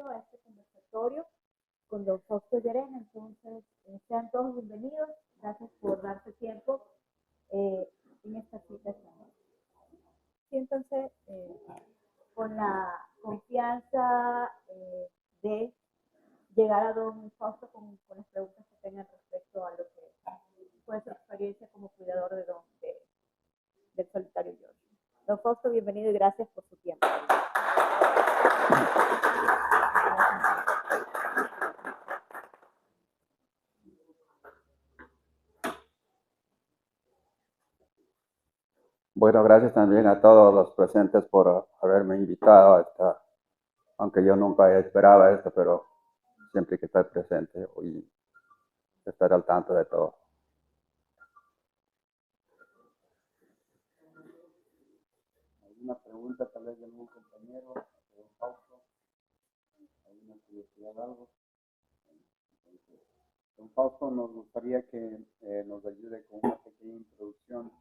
a este conversatorio con don Fausto Llerena. Entonces, sean todos bienvenidos. Gracias por darse tiempo en esta cita. Siéntanse con la confianza de llegar a don Fausto con las preguntas que tengan respecto a lo que fue su experiencia como cuidador del solitario George. Don Fausto, bienvenido y gracias por su tiempo. Bueno, gracias también a todos los presentes por haberme invitado a esta, aunque yo nunca esperaba esto, pero siempre hay que estar presente y estar al tanto de todo. ¿Alguna pregunta tal vez de algún compañero, de don Fausto? ¿Alguna curiosidad, algo? Don Fausto, nos gustaría que nos ayude con una pequeña introducción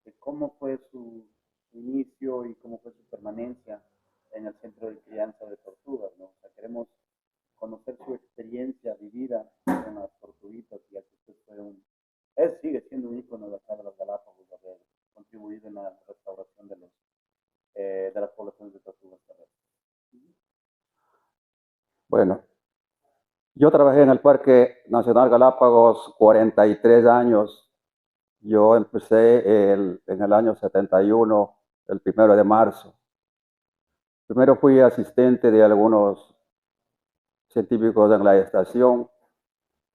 de cómo fue su inicio y cómo fue su permanencia en el centro de crianza de tortugas, ¿no? O sea, queremos conocer su experiencia vivida con las tortuguitas, ya que usted fue sigue siendo un ícono de acá de las Galápagos, de haber contribuido en la restauración de las poblaciones de tortugas terrestres. Bueno, yo trabajé en el Parque Nacional Galápagos 43 años. Yo empecé en el año 71, el 1 de marzo. Primero fui asistente de algunos científicos en la estación.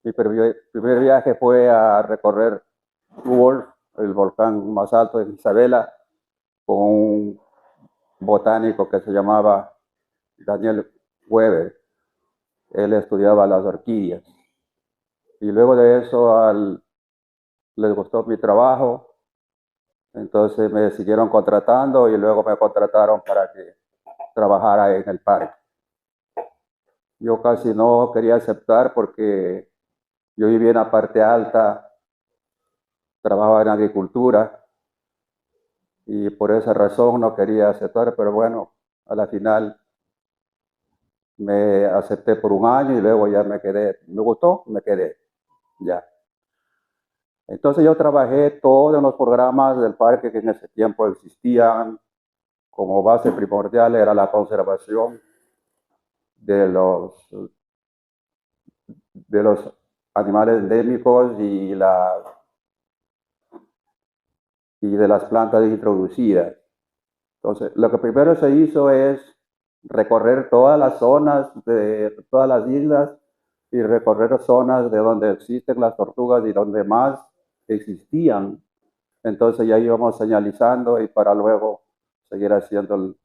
Mi primer viaje fue a recorrer Wolf, el volcán más alto de Isabela, con un botánico que se llamaba Daniel Weber. Él estudiaba las orquídeas. Y luego de eso les gustó mi trabajo, entonces me siguieron contratando y luego me contrataron para que trabajara en el parque. Yo casi no quería aceptar porque yo vivía en la parte alta, trabajaba en agricultura y por esa razón no quería aceptar, pero bueno, a la final me acepté por un año y luego ya me quedé. Me gustó, me quedé, ya. Entonces yo trabajé todos los programas del parque que en ese tiempo existían. Como base primordial era la conservación de los animales endémicos y de las plantas introducidas. Entonces, lo que primero se hizo es recorrer todas las zonas de todas las islas y recorrer zonas de donde existen las tortugas y donde más existían. Entonces ya íbamos señalizando y para luego seguir haciendo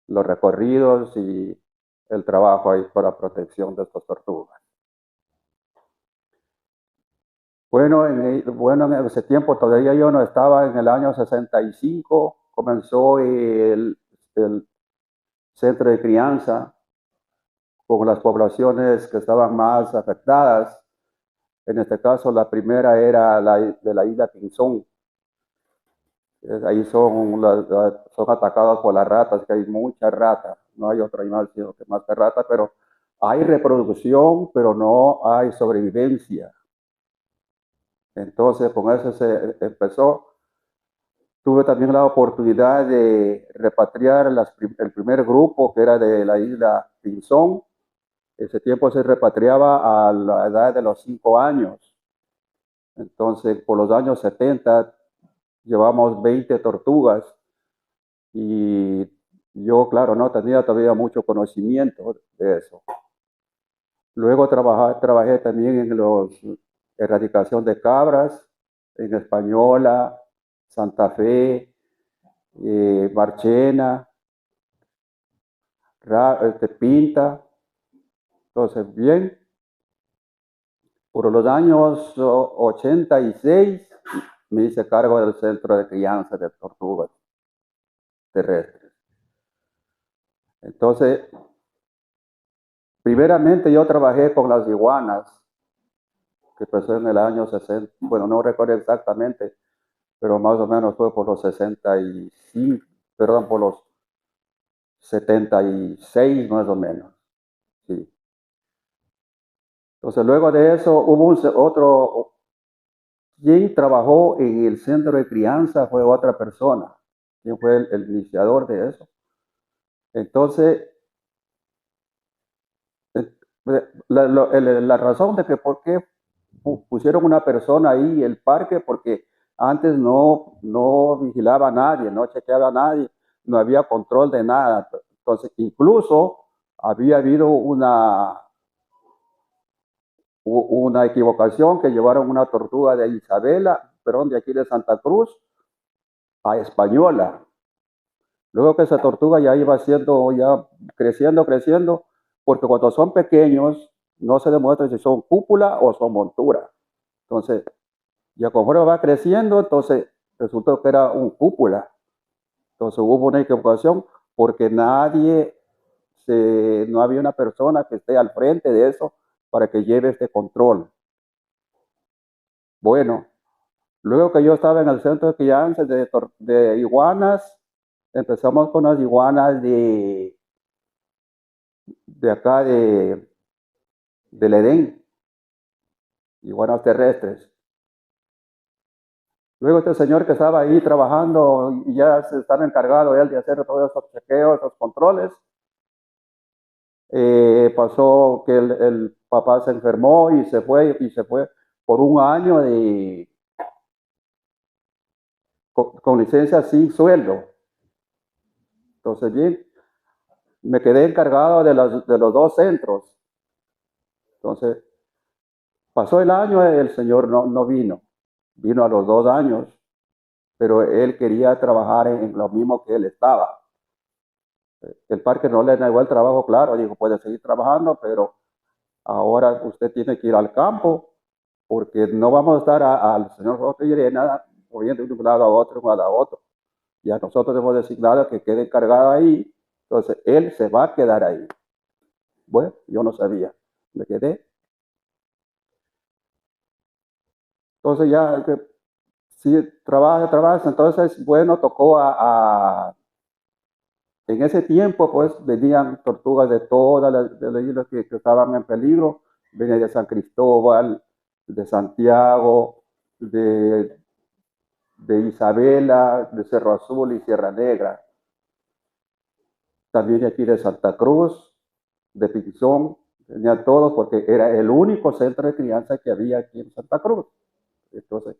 los recorridos y el trabajo ahí para protección de estas tortugas. Bueno, en ese tiempo todavía yo no estaba, en el año 65 comenzó el centro de crianza con las poblaciones que estaban más afectadas. En este caso, la primera era de la isla Pinzón. Ahí son atacadas por las ratas, que hay muchas ratas. No hay otro animal sino que más que ratas, pero hay reproducción, pero no hay sobrevivencia. Entonces, con eso se empezó. Tuve también la oportunidad de repatriar el primer grupo, que era de la isla Pinzón. Ese tiempo se repatriaba a la edad de los 5 años. Entonces, por los años 70, llevamos 20 tortugas y yo, claro, no tenía todavía mucho conocimiento de eso. Luego trabajé también en la erradicación de cabras, en Española, Santa Fe, Marchena, Pinta. Entonces, bien, por los años 86 me hice cargo del centro de crianza de tortugas terrestres. Entonces, primeramente yo trabajé con las iguanas, que empezó en el año 60, bueno, no recuerdo exactamente, pero más o menos fue por los 65, perdón, por los 76 más o menos. Sí. Entonces, luego de eso, hubo otro, quien trabajó en el centro de crianza fue otra persona, quien fue el iniciador de eso. Entonces, la razón de que por qué pusieron una persona ahí en el parque, porque antes no vigilaba a nadie, no chequeaba a nadie, no había control de nada. Entonces, incluso había habido una equivocación que llevaron una tortuga de Isabela, perdón, de aquí de Santa Cruz, a Española. Luego que esa tortuga ya iba siendo, ya creciendo, porque cuando son pequeños no se demuestra si son cúpula o son montura. Entonces, ya conforme va creciendo, entonces resultó que era un cúpula. Entonces hubo una equivocación porque no había una persona que esté al frente de eso para que lleve este control. Bueno, luego que yo estaba en el centro de crianza de iguanas, empezamos con las iguanas de acá del Edén, iguanas terrestres. Luego este señor que estaba ahí trabajando y ya se estaba encargado él de hacer todos esos chequeos, esos controles, pasó que el papá se enfermó y se fue por un año con licencia sin sueldo. Entonces, bien, me quedé encargado de los dos centros. Entonces, pasó el año, el señor no vino a los 2 años, pero él quería trabajar en lo mismo que él estaba. El parque no le negó el trabajo, claro, dijo, puede seguir trabajando, pero ahora usted tiene que ir al campo, porque no vamos a estar al señor Jorge Llerena moviendo de un lado a otro, Ya nosotros hemos designado que quede encargado ahí, entonces él se va a quedar ahí. Bueno, yo no sabía, me quedé. Entonces ya, sí, trabaja, entonces, bueno, tocó en ese tiempo, pues, venían tortugas de todas las islas que estaban en peligro, venía de San Cristóbal, de Santiago, de Isabela, de Cerro Azul y Sierra Negra. También de aquí de Santa Cruz, de Pinzón, venían todos porque era el único centro de crianza que había aquí en Santa Cruz. Entonces,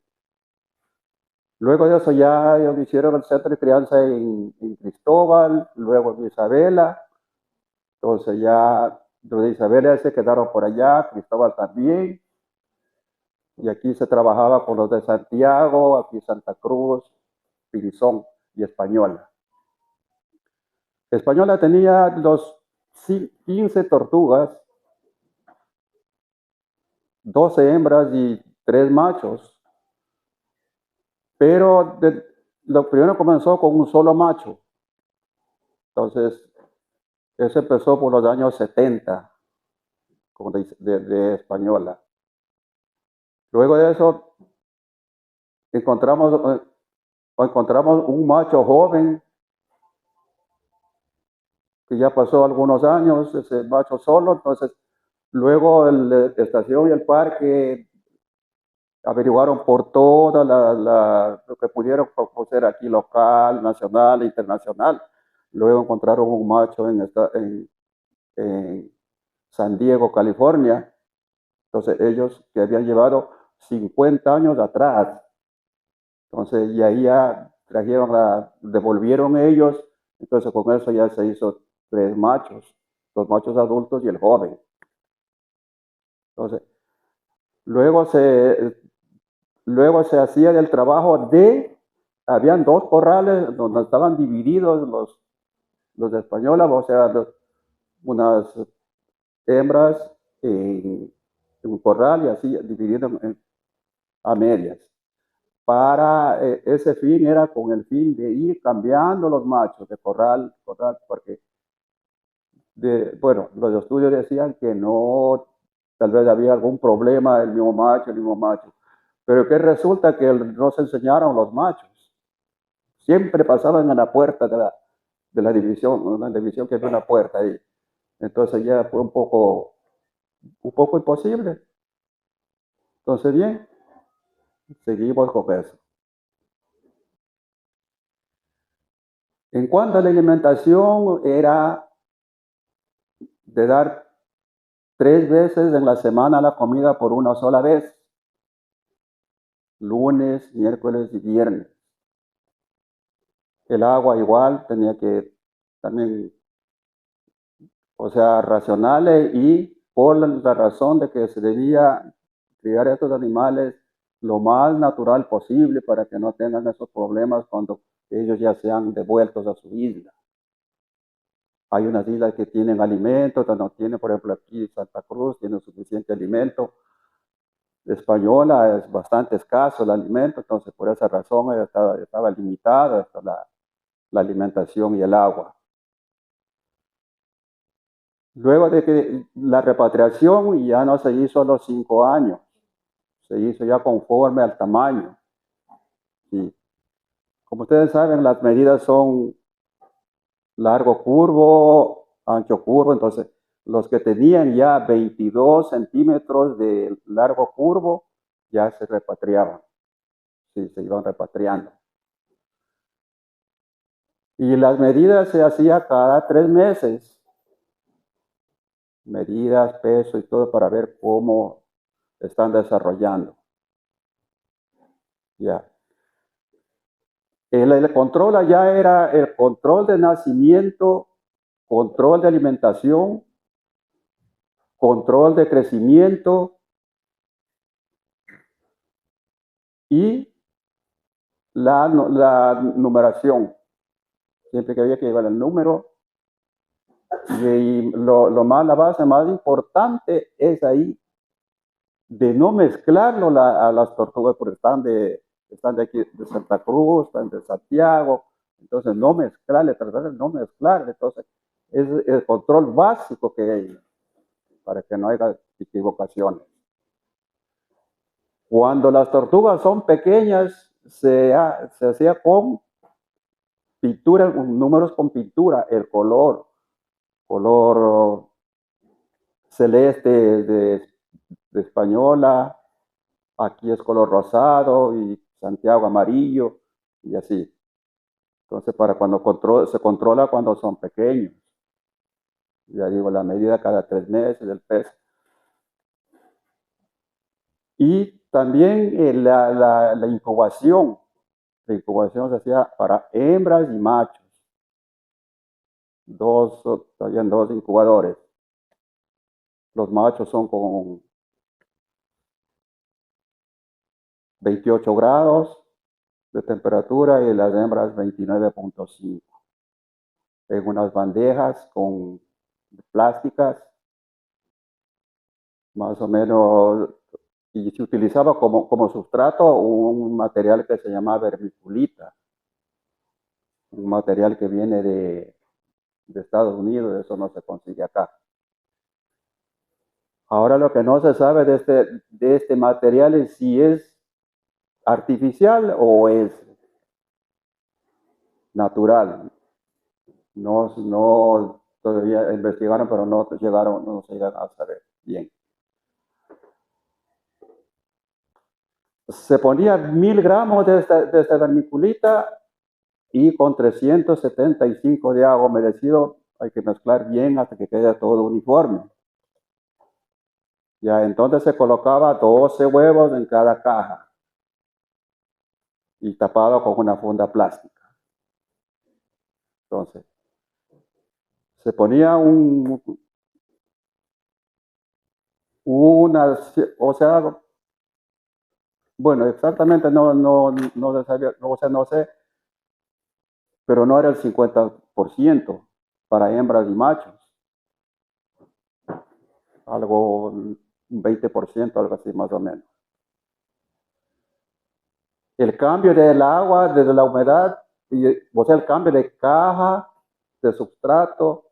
luego de eso ya ellos hicieron el centro de crianza en Cristóbal, luego en Isabela. Entonces ya los de Isabela se quedaron por allá, Cristóbal también. Y aquí se trabajaba con los de Santiago, aquí Santa Cruz, Pinzón y Española. Española tenía 15 tortugas, 12 hembras y 3 machos. Pero lo primero comenzó con un solo macho. Entonces, eso empezó por los años 70, como de Española. Luego de eso, encontramos un macho joven que ya pasó algunos años, ese macho solo. Entonces, luego la estación y el parque averiguaron por toda lo que pudieron conocer aquí, local, nacional, internacional. Luego encontraron un macho en San Diego, California. Entonces ellos que habían llevado 50 años atrás. Entonces y ahí ya devolvieron ellos. Entonces con eso ya se hizo 3 machos, 2 machos adultos y el joven. Entonces luego se hacía el trabajo habían 2 corrales donde estaban divididos los de Española, o sea, unas hembras en un corral y así dividido a medias. Para ese fin era con el fin de ir cambiando los machos de corral, porque bueno, los estudios decían que no, tal vez había algún problema el mismo macho, pero que resulta que no se enseñaron los machos. Siempre pasaban en la puerta de la división, una división que había una puerta ahí. Entonces ya fue un poco imposible. Entonces bien, seguimos con eso. En cuanto a la alimentación, era de dar 3 veces en la semana la comida por una sola vez, lunes, miércoles y viernes. El agua igual tenía que también, o sea, racionales, y por la razón de que se debía criar estos animales lo más natural posible para que no tengan esos problemas cuando ellos ya sean devueltos a su isla. Hay unas islas que tienen alimentos, otras no tienen. Por ejemplo, aquí Santa Cruz tiene suficiente alimento. Española es bastante escaso el alimento, entonces por esa razón estaba limitada hasta la alimentación y el agua. Luego de que la repatriación ya no se hizo a los 5 años, se hizo ya conforme al tamaño. Sí. Como ustedes saben, las medidas son largo curvo, ancho curvo, entonces los que tenían ya 22 centímetros de largo curvo ya se repatriaban, sí, se iban repatriando. Y las medidas se hacían cada 3 meses, medidas, peso y todo para ver cómo están desarrollando. Ya. El control allá era el control de nacimiento, control de alimentación, control de crecimiento y la numeración. Siempre que había que llevar el número. Y la base más importante es ahí de no mezclarlo a las tortugas, porque están de aquí, de Santa Cruz, están de Santiago. Entonces, tratar de no mezclar. Entonces, es el control básico que hay para que no haya equivocaciones. Cuando las tortugas son pequeñas, se hacía con pintura, números con pintura, el color celeste de española, aquí es color rosado y Santiago amarillo y así. Entonces, para cuando se controla cuando son pequeños. Ya digo, la medida cada 3 meses del peso. Y también la incubación. La incubación se hacía para hembras y machos. Habían 2 incubadores. Los machos son con 28 grados de temperatura y las hembras 29.5. En unas bandejas con plásticas, más o menos, y se utilizaba como sustrato un material que se llama vermiculita, un material que viene de Estados Unidos, eso no se consigue acá. Ahora lo que no se sabe de este material es si es artificial o es natural. No todavía investigaron, pero no se llegaron a saber bien. Se ponía 1000 gramos de esta vermiculita y con 375 de agua humedecido. Hay que mezclar bien hasta que quede todo uniforme. Ya entonces se colocaba 12 huevos en cada caja y tapado con una funda plástica. Entonces, se ponía o sea, bueno, exactamente no sabía, no sé, pero no era el 50% para hembras y machos. Algo, un 20%, algo así más o menos. El cambio del agua, desde la humedad, o sea, el cambio de caja, de sustrato,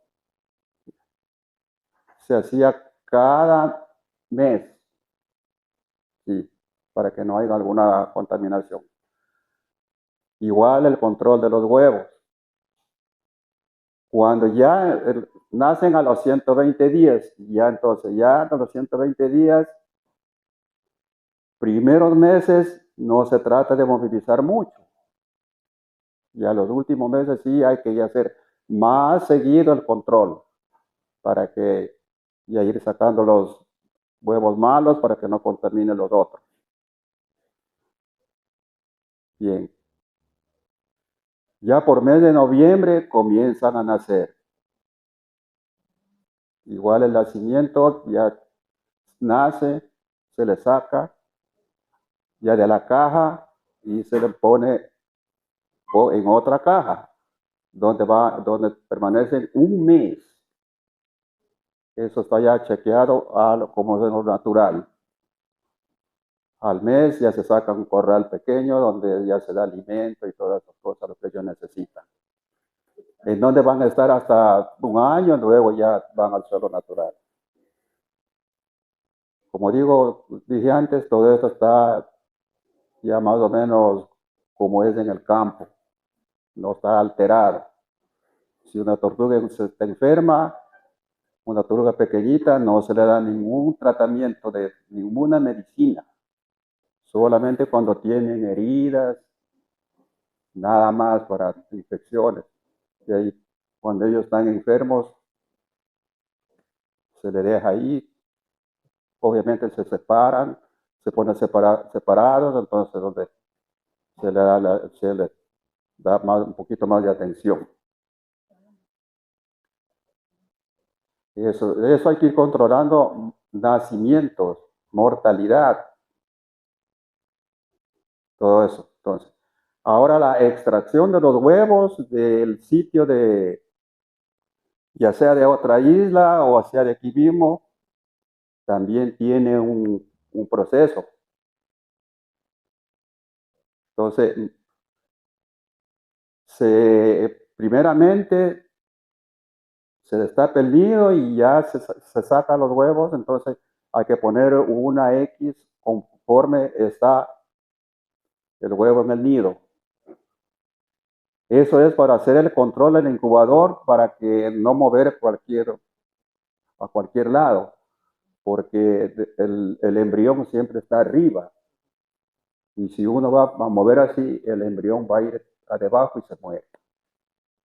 se hacía cada mes, sí, para que no haya alguna contaminación. Igual el control de los huevos. Cuando ya nacen a los 120 días. Ya entonces, ya a los 120 días, primeros meses no se trata de movilizar mucho. Y a los últimos meses sí hay que hacer más seguido el control para que ya ir sacando los huevos malos para que no contaminen los otros. Bien. Ya por mes de noviembre comienzan a nacer. Igual el nacimiento ya nace, se le saca ya de la caja y se le pone en otra caja donde permanecen un mes. Eso está ya chequeado como es lo natural. Al mes ya se saca un corral pequeño donde ya se da alimento y todas esas cosas, lo que ellos necesitan. En donde van a estar hasta un año, luego ya van al suelo natural. Como dije antes, todo esto está ya más o menos como es en el campo, no está alterado. Si una tortuga está enferma, una tortuga pequeñita, no se le da ningún tratamiento de ninguna medicina, solamente cuando tienen heridas, nada más para infecciones. Y ahí, cuando ellos están enfermos, se les deja ahí. Obviamente se separan, se ponen separados, entonces donde se le da un poquito más de atención. Eso hay que ir controlando nacimientos, mortalidad, todo eso. Entonces, ahora la extracción de los huevos del sitio ya sea de otra isla o sea de aquí mismo, también tiene un proceso. Entonces, primeramente se destapa el nido y ya se sacan los huevos, entonces hay que poner una X conforme está el huevo en el nido. Eso es para hacer el control del incubador, para que no mover a cualquier lado, porque el embrión siempre está arriba. Y si uno va a mover así, el embrión va a ir a debajo y se muere.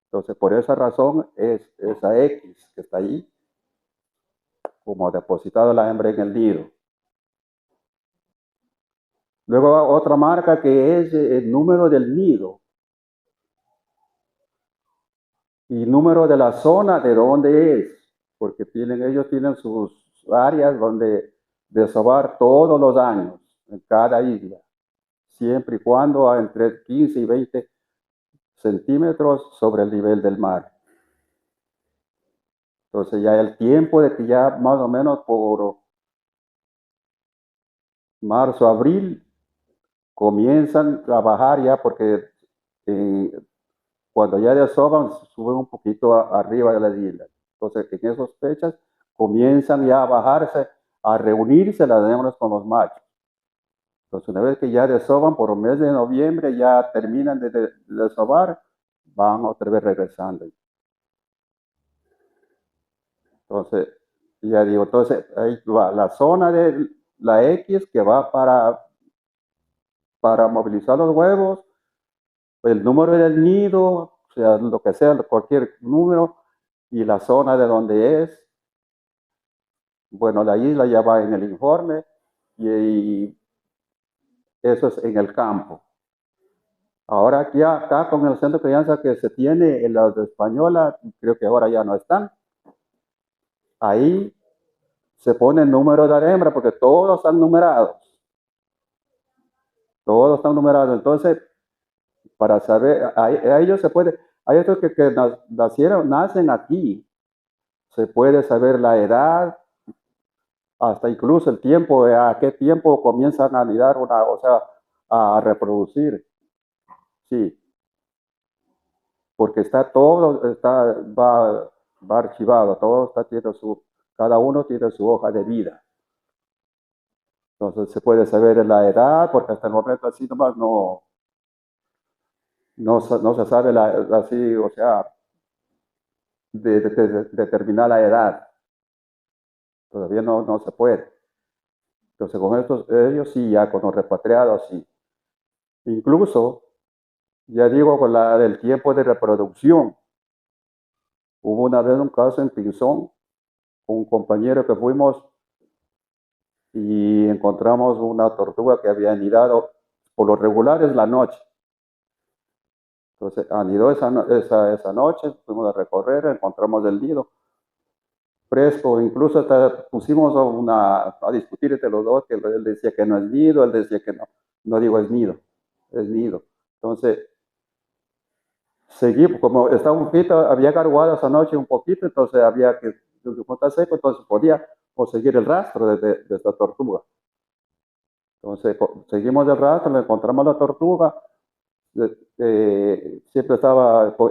Entonces, por esa razón es esa X que está ahí, como depositado la hembra en el nido. Luego otra marca que es el número del nido y número de la zona de donde es, porque ellos tienen sus áreas donde desovar todos los años en cada isla, siempre y cuando entre 15 y 20 centímetros sobre el nivel del mar. Entonces ya el tiempo de que ya más o menos por marzo, abril, comienzan a bajar ya porque cuando ya desovan suben un poquito arriba de las islas. Entonces en esas fechas comienzan ya a bajarse, a reunirse las hembras con los machos. Entonces una vez que ya desovan por el mes de noviembre, ya terminan de desovar, van otra vez regresando. Entonces, ya digo, entonces ahí va la zona de la X que va para movilizar los huevos, el número del nido, o sea, lo que sea, cualquier número, y la zona de donde es. Bueno, la isla ya va en el informe y eso es en el campo. Ahora aquí acá con el centro de crianza que se tiene en la de Española, creo que ahora ya no están. Ahí se pone el número de la hembra porque todos están numerados. Todos están numerados. Entonces, para saber, a ellos se puede, hay estos que nacen aquí, se puede saber la edad, hasta incluso el tiempo, a qué tiempo comienzan a anidar, o sea, a reproducir. Sí, porque va archivado, cada uno tiene su hoja de vida. Entonces se puede saber la edad, porque hasta el momento así nomás no se sabe así, o sea, de determinar la edad. Todavía no se puede. Entonces, con ellos sí, ya con los repatriados sí. Incluso, ya digo, con el tiempo de reproducción. Hubo una vez un caso en Pinzón, con un compañero que fuimos y encontramos una tortuga que había anidado, por lo regular es la noche. Entonces, anidó esa noche, fuimos a recorrer, encontramos el nido fresco, incluso hasta pusimos a discutir entre los dos, que él decía que no es nido, él decía que no digo es nido. Entonces, seguimos, como estaba un poquito, había garuado esa noche un poquito, entonces había que, como está seco, entonces podía seguir el rastro de esta tortuga. Entonces, seguimos el rastro, le encontramos la tortuga, siempre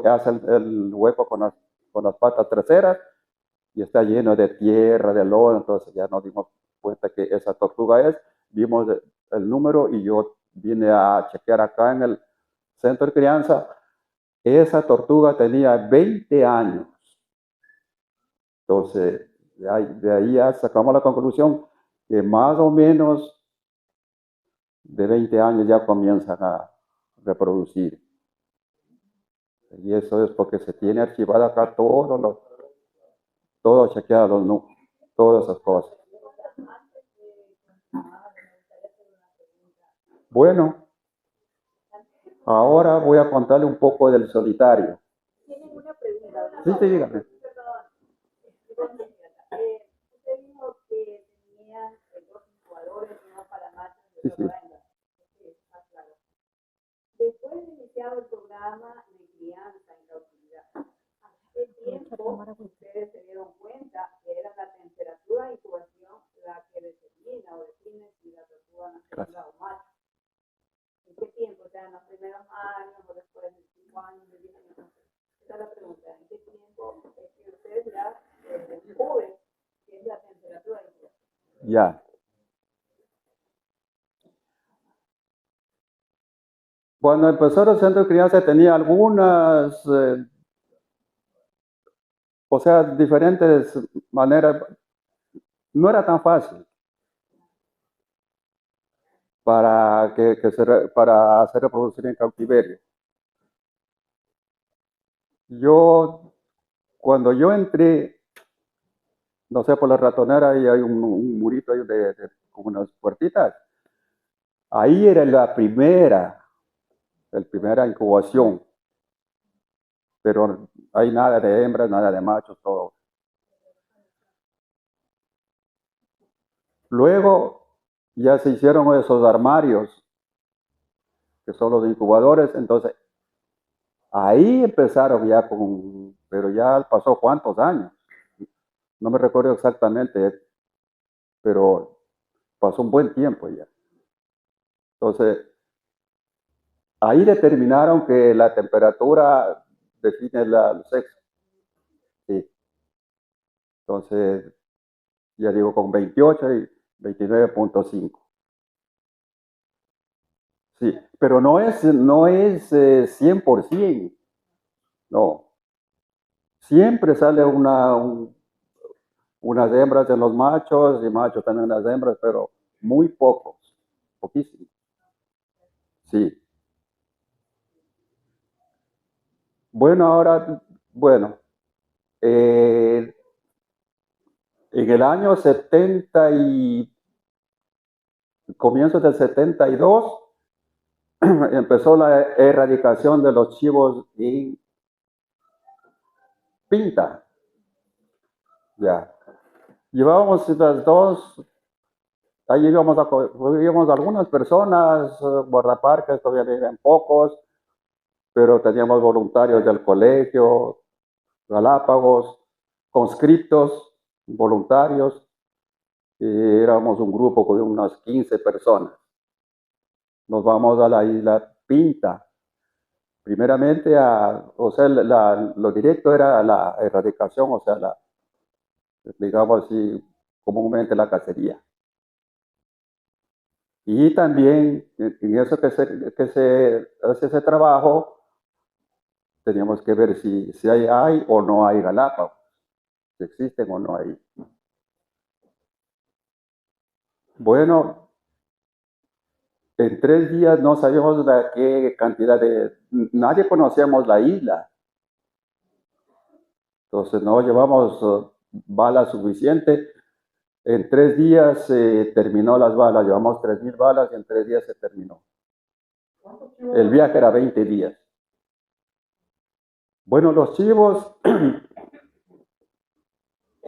hace el hueco con las patas traseras y está lleno de tierra, de lodo, entonces ya nos dimos cuenta que esa tortuga vimos el número y yo vine a chequear acá en el centro de crianza. Esa tortuga tenía 20 años. Entonces, de ahí ya sacamos la conclusión que más o menos de 20 años ya comienzan a reproducir. Y eso es porque se tiene archivado acá todo chequeado, todas esas cosas. Bueno, ahora voy a contarle un poco del solitario. ¿Tienen una pregunta? Sí, dígame. Usted dijo que tenían dos jugadores, uno para machos y otro Sí. para hembras. Después de iniciar el programa de crianza en cautividad, ¿hace tiempo ustedes se dieron cuenta que era la temperatura de incubación la que determina o define si la tortuga nace hembra o macho? ¿En qué tiempo? O sea, en los primeros años o después de 5 años, de 10 años. Esa es la pregunta. ¿En qué tiempo es que ustedes ya descubren que es la temperatura de incubación? Ya. Cuando empezó el centro de crianza tenía algunas, diferentes maneras. No era tan fácil para hacer reproducir en cautiverio. Cuando yo entré, no sé, por la ratonera, y hay un murito ahí con unas puertitas. Ahí era la primera incubación. Pero hay nada de hembras, nada de machos, todo. Luego ya se hicieron esos armarios, que son los incubadores, entonces ahí empezaron ya pero ya pasó cuántos años, no me recuerdo exactamente, pero pasó un buen tiempo ya. Entonces, ahí determinaron que la temperatura define el sexo. Sí. Entonces, ya digo, con 28 y 29.5. Sí, pero no es 100%. No. Siempre sale unas hembras en los machos y machos también en las hembras, pero muy pocos, poquísimos. Sí. Bueno, en el año comienzos del 72, empezó la erradicación de los chivos en Pinta. Ya. Llevábamos las dos, ahí íbamos algunas personas, guardaparques, todavía eran pocos, pero teníamos voluntarios del colegio, Galápagos, conscriptos, voluntarios, y éramos un grupo con unas 15 personas. Nos vamos a la isla Pinta. Primeramente, lo directo era la erradicación, digamos así, comúnmente la cacería. Y también en eso que se hace ese trabajo, teníamos que ver si hay o no hay Galápagos, si existen o no hay. Bueno, en 3 días no sabíamos de qué cantidad nadie conocíamos la isla. Entonces no llevamos balas suficientes. En 3 días se terminó las balas, llevamos 3,000 balas y en 3 días se terminó. El viaje era 20 días. Bueno, los chivos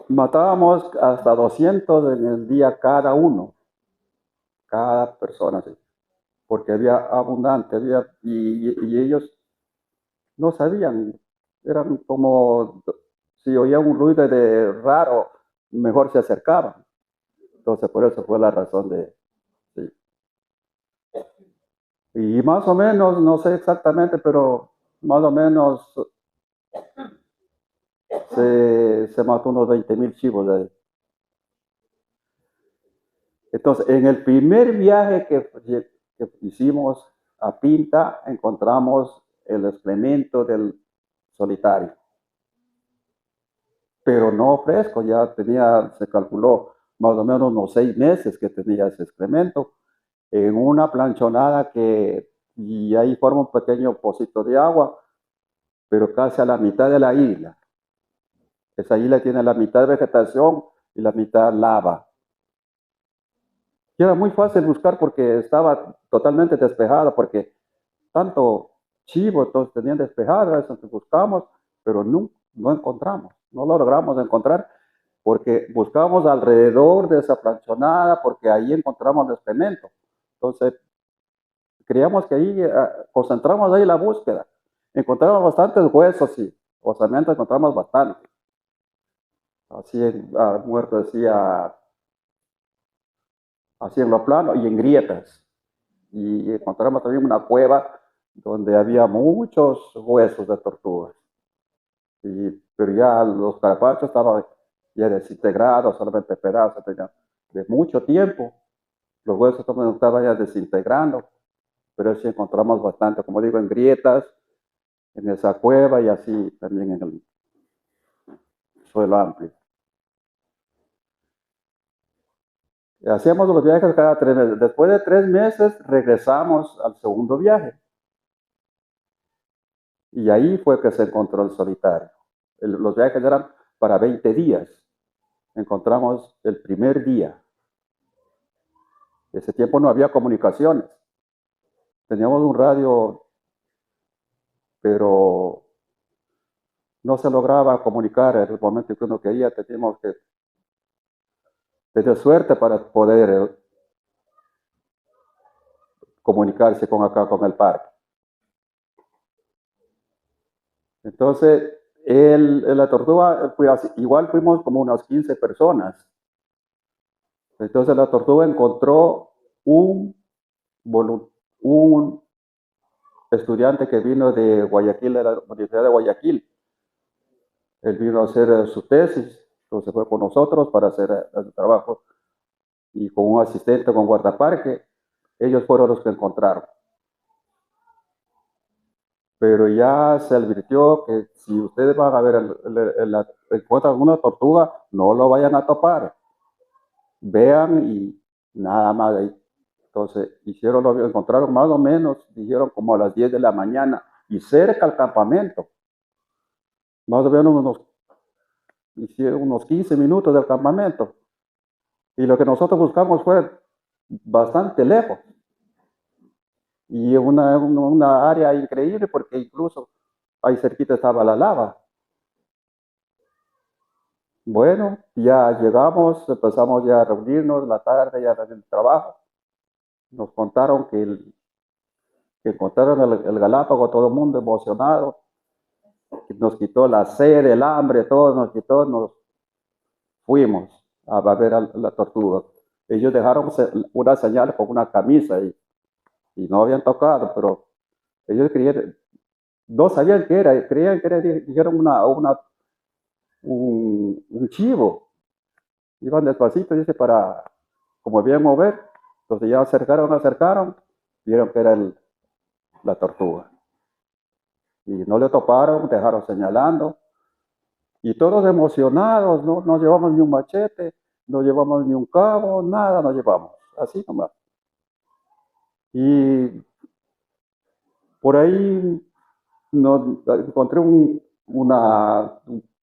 matábamos hasta 200 en el día cada uno, cada persona, ¿sí? Porque había abundante, y ellos no sabían, eran como, si oían un ruido de raro, mejor se acercaban. Entonces, por eso fue la razón de, sí. Y más o menos, no sé exactamente, pero más o menos se mató unos 20,000 chivos de ahí. Entonces, en el primer viaje que hicimos a Pinta, encontramos el excremento del solitario, pero no fresco, ya se calculó más o menos unos 6 meses que tenía ese excremento, en una planchonada y ahí forma un pequeño pocito de agua, pero casi a la mitad de la isla. Esa isla tiene la mitad de vegetación y la mitad lava. Y era muy fácil buscar porque estaba totalmente despejada, porque tanto chivo, todos tenían despejada, eso que buscamos, pero no encontramos, no lo logramos encontrar, porque buscábamos alrededor de esa planchonada, porque ahí encontramos el excremento. Entonces, creíamos que ahí, concentramos ahí la búsqueda. Encontramos bastantes huesos y osamentos, encontramos bastante. Así muerto, así en lo plano y en grietas. Y encontramos también una cueva donde había muchos huesos de tortugas. Pero ya los carpachos estaban ya desintegrados, solamente pedazos de mucho tiempo. Los huesos también estaban ya desintegrando, pero sí encontramos bastante, como digo, en grietas, en esa cueva y así también en el suelo amplio. Hacíamos los viajes cada 3 meses. Después de 3 meses regresamos al segundo viaje. Y ahí fue que se encontró el solitario. Los viajes eran para 20 días. Encontramos el primer día. Ese tiempo no había comunicaciones. Teníamos un radio, pero no se lograba comunicar en el momento que uno quería. Teníamos que tener suerte para poder comunicarse con el parque. Entonces, la tortuga, igual fuimos como unas 15 personas. Entonces la tortuga encontró un estudiante que vino de Guayaquil, de la Universidad de Guayaquil. Él vino a hacer su tesis, entonces fue con nosotros para hacer el trabajo y con un asistente, con guardaparque. Ellos fueron los que encontraron. Pero ya se advirtió que si ustedes van a ver encuentran una tortuga, no lo vayan a topar. Vean y nada más ahí. Entonces encontraron más o menos, dijeron como a las 10 de la mañana y cerca al campamento. Más o menos hicieron unos 15 minutos del campamento. Y lo que nosotros buscamos fue bastante lejos. Y una área increíble porque incluso ahí cerquita estaba la lava. Bueno, ya llegamos, empezamos ya a reunirnos la tarde, ya en el trabajo. Nos contaron que encontraron el Galápago, todo el mundo emocionado. Nos quitó la sed, el hambre, todo nos quitó, nos fuimos a ver a la tortuga. Ellos dejaron una señal con una camisa y no habían tocado, pero ellos no sabían qué era, creían que dijeron un chivo. Iban despacito, dice, como bien mover. Entonces ya acercaron, vieron que era la tortuga. Y no le toparon, dejaron señalando. Y todos emocionados, no llevamos ni un machete, no llevamos ni un cabo, nada no llevamos. Así nomás. Y por ahí encontré un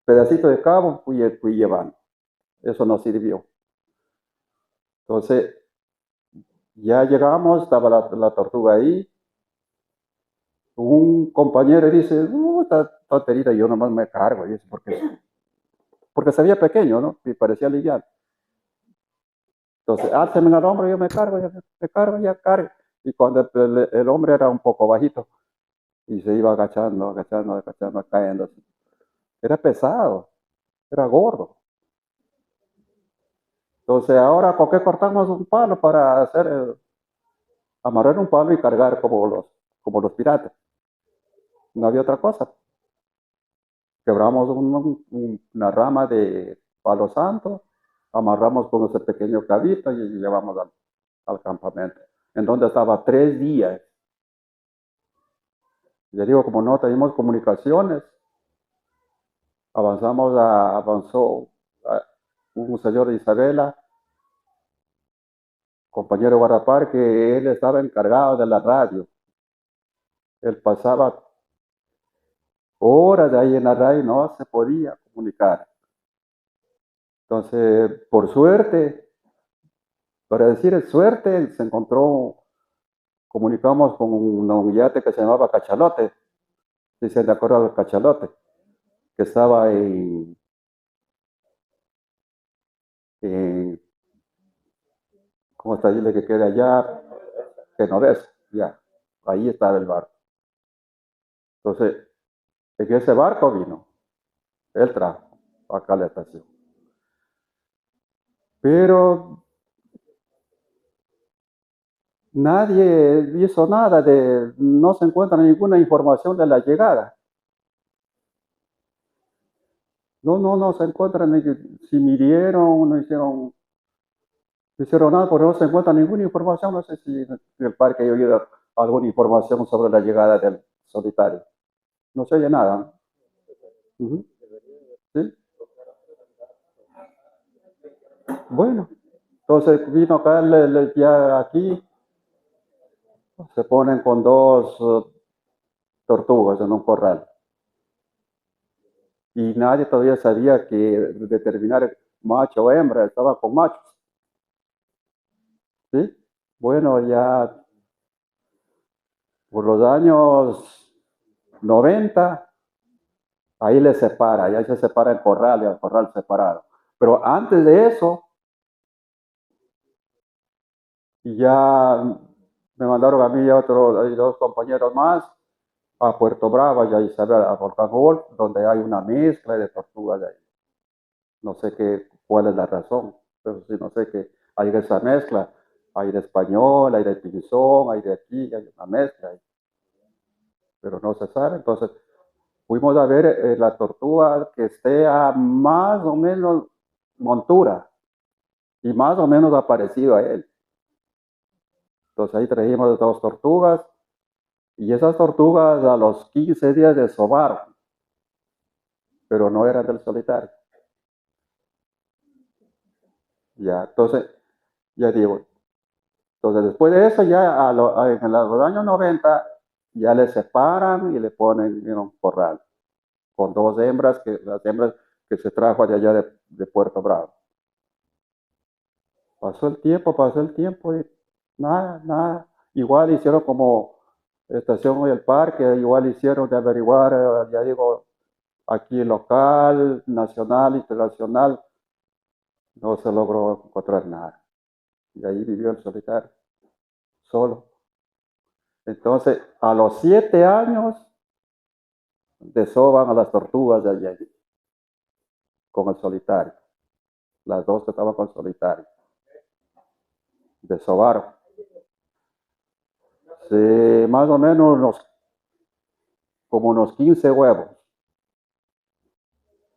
pedacito de cabo, fui llevando. Eso no sirvió. Entonces, ya llegamos, estaba la tortuga ahí. Un compañero dice, esta tonterita, yo nomás me cargo, dice, porque se veía pequeño, ¿no? Y parecía liviano. Entonces, álceme al hombro, yo me cargo, ya cargo. Y cuando el hombre era un poco bajito y se iba agachando, cayendo. Era pesado, era gordo. Entonces, ahora, ¿con qué cortamos un palo para amarrar un palo y cargar como los piratas? No había otra cosa. Quebramos una rama de palo santo, amarramos con ese pequeño cabito y llevamos al campamento, en donde estaba 3 días. Ya digo, como no teníamos comunicaciones, avanzó un señor de Isabela, compañero guardapar, que él estaba encargado de la radio. Él pasaba horas de ahí en la radio y no se podía comunicar. Entonces, por suerte, para decir suerte, comunicamos con un yate que se llamaba Cachalote, si se le acuerda del Cachalote, que estaba en ¿cómo está allí? Que queda allá, que no ves, ya, ahí estaba el barco. Entonces, en ese barco vino, él trajo acá a la estación. Pero nadie hizo nada, no se encuentra ninguna información de la llegada. No se encuentra ni si midieron, no hicieron nada, porque no se encuentra ninguna información. No sé si en el parque hay oído alguna información sobre la llegada del solitario. No se oye nada. Uh-huh. ¿Sí? Bueno, entonces vino acá, ya aquí se ponen con 2 tortugas en un corral. Y nadie todavía sabía que determinar macho o hembra, estaba con machos. ¿Sí? Bueno, ya por los años 90, ahí ya se separa el corral y el corral separado. Pero antes de eso, ya me mandaron a mí y a hay 2 compañeros más a Puerto Bravo y a Isabel, a Volcán Golf, donde hay una mezcla de tortugas de ahí. No sé cuál es la razón, pero sí, no sé que hay esa mezcla. Hay de español, hay de pinzón, hay de aquí, hay una mezcla, pero no se sabe. Entonces, fuimos a ver la tortuga que esté a más o menos montura y más o menos aparecido a él. Entonces ahí trajimos 2 tortugas y esas tortugas a los 15 días desovaron, pero no eran del solitario. Ya, entonces, ya digo, entonces después de eso ya en los años 90 ya le separan y le ponen en un corral con 2 hembras, las hembras que se trajo de allá de Puerto Bravo. Pasó el tiempo y nada. Igual hicieron como estación del parque, igual hicieron de averiguar, ya digo, aquí local, nacional, internacional, no se logró encontrar nada. Y ahí vivió el solitario, solo. Entonces, a los 7 años, desoban a las tortugas de allá, con el solitario. Las 2 que estaban con el solitario. Desovaron. Más o menos como unos 15 huevos.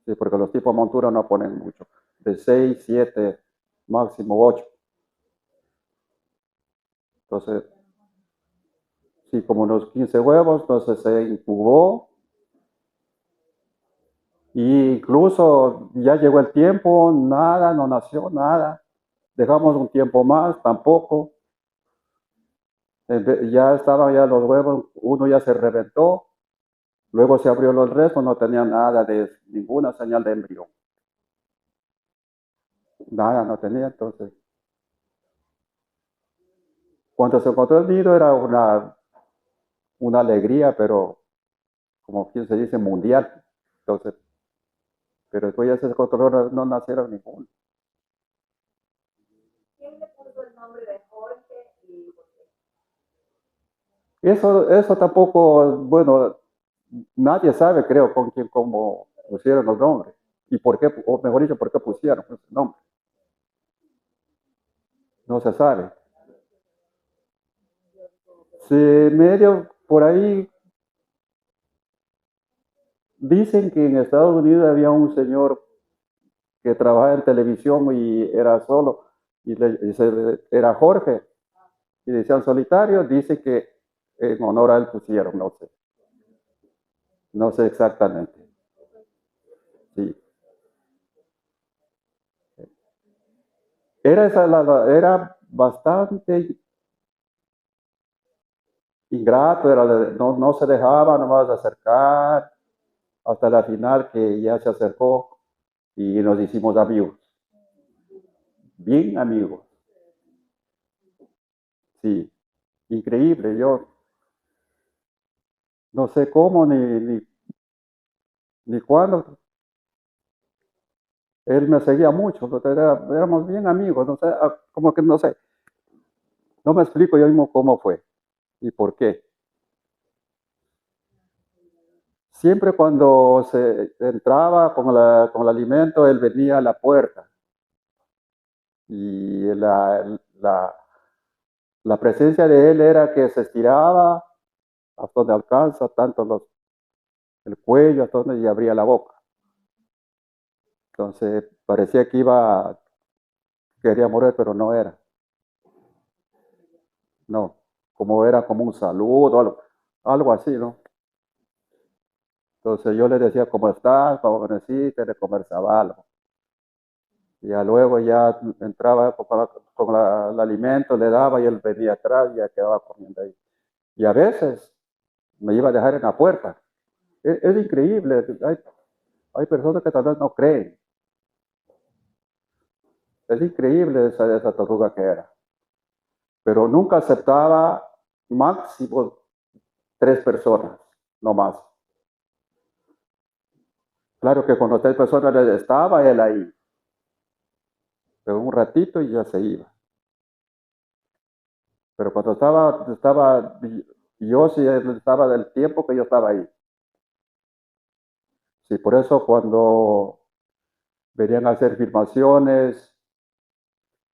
Sí, porque los tipos de montura no ponen mucho. De 6, 7, máximo 8. Entonces, sí, como unos 15 huevos, entonces se incubó Y incluso ya llegó el tiempo, nada, no nació nada. Dejamos un tiempo más, tampoco. Ya estaban ya los huevos, uno ya se reventó, luego se abrió los restos, no tenía nada de ninguna señal de embrión. Nada, no tenía. Entonces, cuando se encontró el nido era una alegría, pero como quien se dice, mundial. Entonces, pero después ya se encontró, no nacieron ninguno. ¿Quién le puso el nombre de Jorge y por qué? Eso tampoco, bueno, nadie sabe, creo, con quién, cómo pusieron los nombres. Y por qué, o mejor dicho, por qué pusieron ese nombre. No se sabe. Si medio por ahí dicen que en Estados Unidos había un señor que trabajaba en televisión y era solo, era Jorge, y decían solitario, dice que en honor a él pusieron, no sé exactamente. Sí. Era bastante ingrato, no se dejaba nomás acercar hasta la final que ya se acercó y nos hicimos amigos, bien amigos, sí, increíble, yo no sé cómo ni cuándo, él me seguía mucho, éramos bien amigos, no sé, como que no sé, no me explico yo mismo cómo fue y por qué. Siempre cuando se entraba con el alimento, él venía a la puerta y la presencia de él era que se estiraba hasta donde alcanza, tanto el cuello, hasta donde y abría la boca. Entonces parecía que quería morir, pero no era. No, como era como un saludo, algo así, ¿no? Entonces yo le decía, ¿cómo estás? ¿Cómo amaneciste? Le conversaba algo. Y ya luego ya entraba con el alimento, le daba y él venía atrás y ya quedaba comiendo ahí. Y a veces me iba a dejar en la puerta. Es increíble. Hay personas que tal vez no creen. Es increíble esa tortuga que era. Pero nunca aceptaba máximo 3 personas, no más. Claro que cuando 3 personas estaba él ahí, pero un ratito y ya se iba. Pero cuando estaba yo sí estaba del tiempo que yo estaba ahí. Sí, por eso cuando venían a hacer filmaciones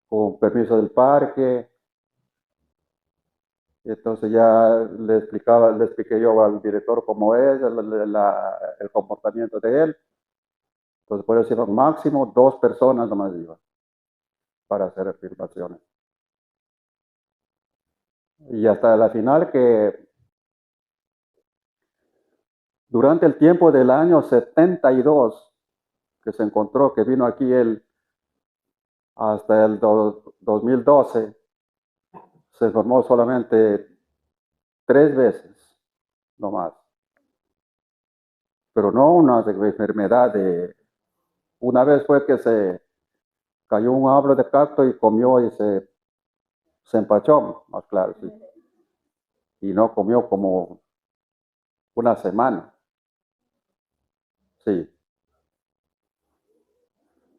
con permiso del parque, entonces ya le expliqué yo al director cómo es el comportamiento de él. Entonces por eso iban máximo 2 personas nomás iban para hacer filmaciones. Y hasta la final que durante el tiempo del año 72 que se encontró, que vino aquí él hasta el 2012, se formó solamente 3 veces, no más. Pero no una enfermedad una vez fue que se cayó un árbol de cacto y comió y se empachó, más claro, sí. Y no comió como una semana, sí.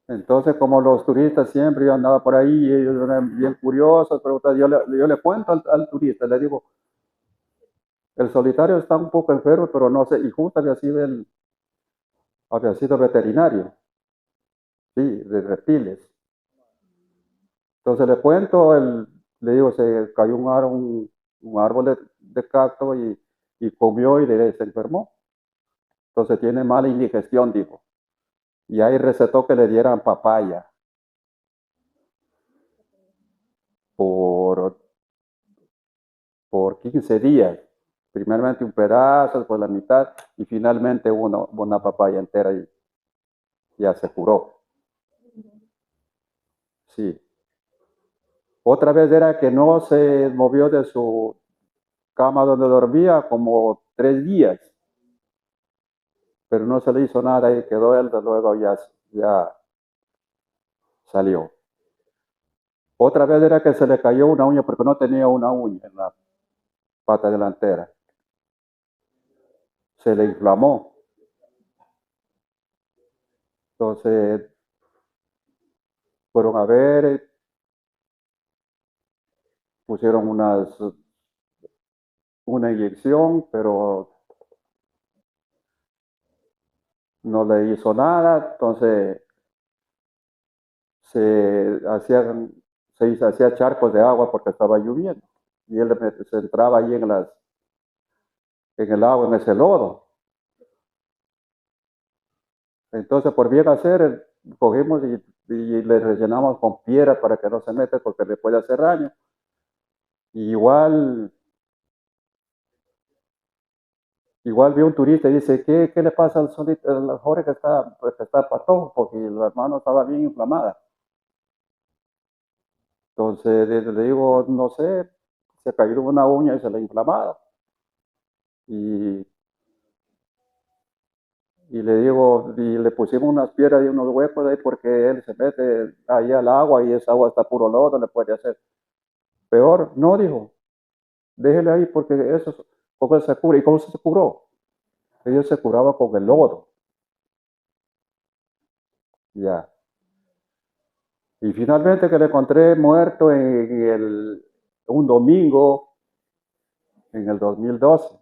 Entonces, como los turistas siempre, yo andaba por ahí y ellos eran bien curiosos, preguntan, yo le cuento al turista, le digo, el solitario está un poco enfermo, pero no sé, y justo había sido veterinario, sí, de reptiles. Entonces le cuento, le digo, se cayó un árbol de cacto y comió y se enfermó. Entonces tiene mala indigestión, dijo. Y ahí recetó que le dieran papaya por, por 15 días. Primeramente un pedazo, después la mitad y finalmente una papaya entera. ya se curó. Sí. Otra vez era que no se movió de su cama donde dormía como 3 días, pero no se le hizo nada y quedó él, de luego ya salió. Otra vez era que se le cayó una uña porque no tenía una uña en la pata delantera. Se le inflamó. Entonces fueron a ver, pusieron una inyección, pero no le hizo nada. Entonces se hacía charcos de agua porque estaba lloviendo. Y él se entraba ahí en el agua, en ese lodo. Entonces, por bien hacer, cogimos y le rellenamos con piedra para que no se meta porque le puede hacer daño. Y igual vi un turista y dice, ¿qué le pasa al Jorge que está patojo? Porque la mano estaba bien inflamada. Entonces le digo, no sé, se cayó una uña y se le ha inflamado. Y le digo, y le pusimos unas piedras y unos huecos ahí porque él se mete ahí al agua y esa agua está puro lodo, le puede hacer peor. No, dijo, déjele ahí porque eso es porque se cura. ¿Y cómo se curó? Ellos se curaba con el lodo. Ya. Y finalmente que le encontré muerto un domingo en el 2012.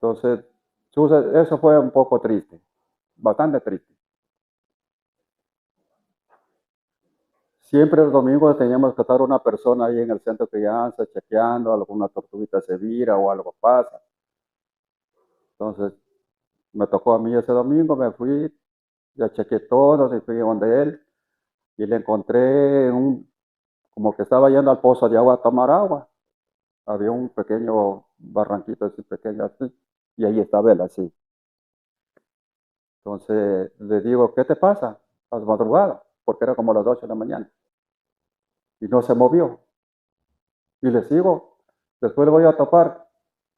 Entonces, eso fue un poco triste, bastante triste. Siempre los domingos teníamos que estar una persona ahí en el centro de crianza chequeando, alguna tortuguita se vira o algo pasa. Entonces, me tocó a mí ese domingo, me fui, ya chequeé todo, y fui donde él y le encontré como que estaba yendo al pozo de agua a tomar agua. Había un pequeño barranquito así pequeño así, y ahí estaba él así. Entonces le digo, ¿qué te pasa? Has madrugado, porque era como las 8 de la mañana. Y no se movió. Y le sigo, después le voy a topar,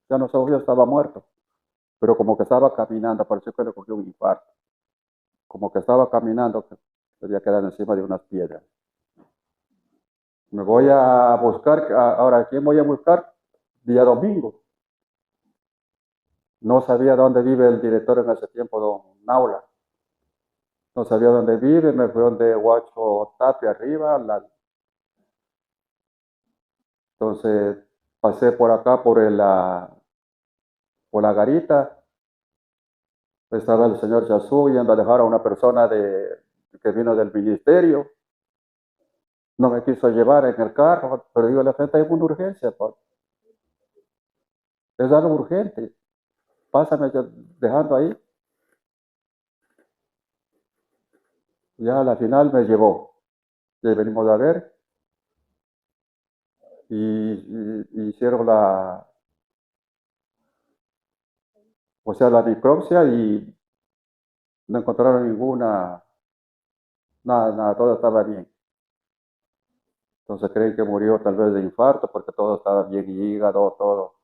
ya no se movió, estaba muerto. Pero como que estaba caminando, pareció que le cogió un infarto. Como que estaba caminando, que debía quedar encima de unas piedras. Me voy a buscar, ahora, ¿quién voy a buscar? Día domingo. No sabía dónde vive el director en ese tiempo, don Naula. No sabía dónde vive, me fui donde Guacho Tapia arriba. Entonces pasé por acá, por la garita. Estaba el señor Chazú yendo a dejar a una persona que vino del ministerio. No me quiso llevar en el carro, pero digo, la gente hay una urgencia, pues. Es algo urgente. Pásame dejando ahí. Ya a la final me llevó. Y venimos a ver. Y hicieron la necropsia y no encontraron nada, todo estaba bien. Entonces creen que murió tal vez de infarto porque todo estaba bien, hígado, todo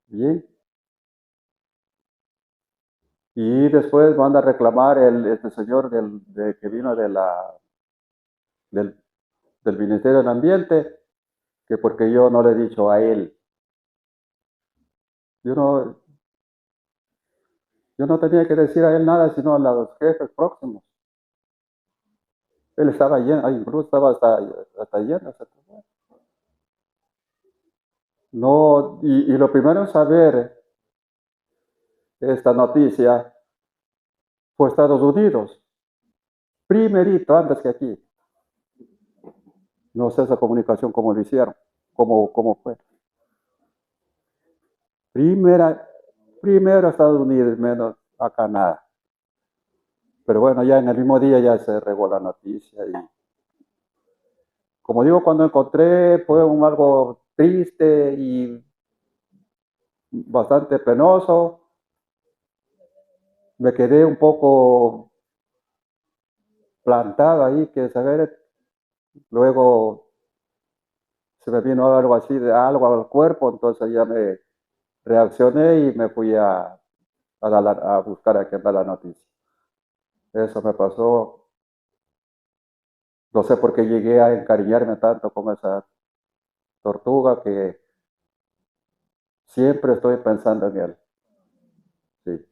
bien. Y después van a reclamar este señor que vino del, del Ministerio del Ambiente, que porque yo no le he dicho a él. Yo no, yo no tenía que decir a él nada, sino a los jefes próximos. Él estaba lleno, incluso estaba hasta lleno. No, y lo primero en saber esta noticia fue Estados Unidos, primerito antes que aquí. No sé esa comunicación cómo lo hicieron, cómo fue. Primero Estados Unidos, menos acá nada. Pero bueno, ya en el mismo día ya se regó la noticia y como digo, cuando encontré fue algo triste y bastante penoso. me quedé un poco plantado ahí, que saber, luego se me vino algo así de algo al cuerpo, entonces ya me reaccioné y me fui a buscar a quien da la noticia. Eso me pasó, no sé por qué llegué a encariñarme tanto con esa tortuga que siempre estoy pensando en él. Sí.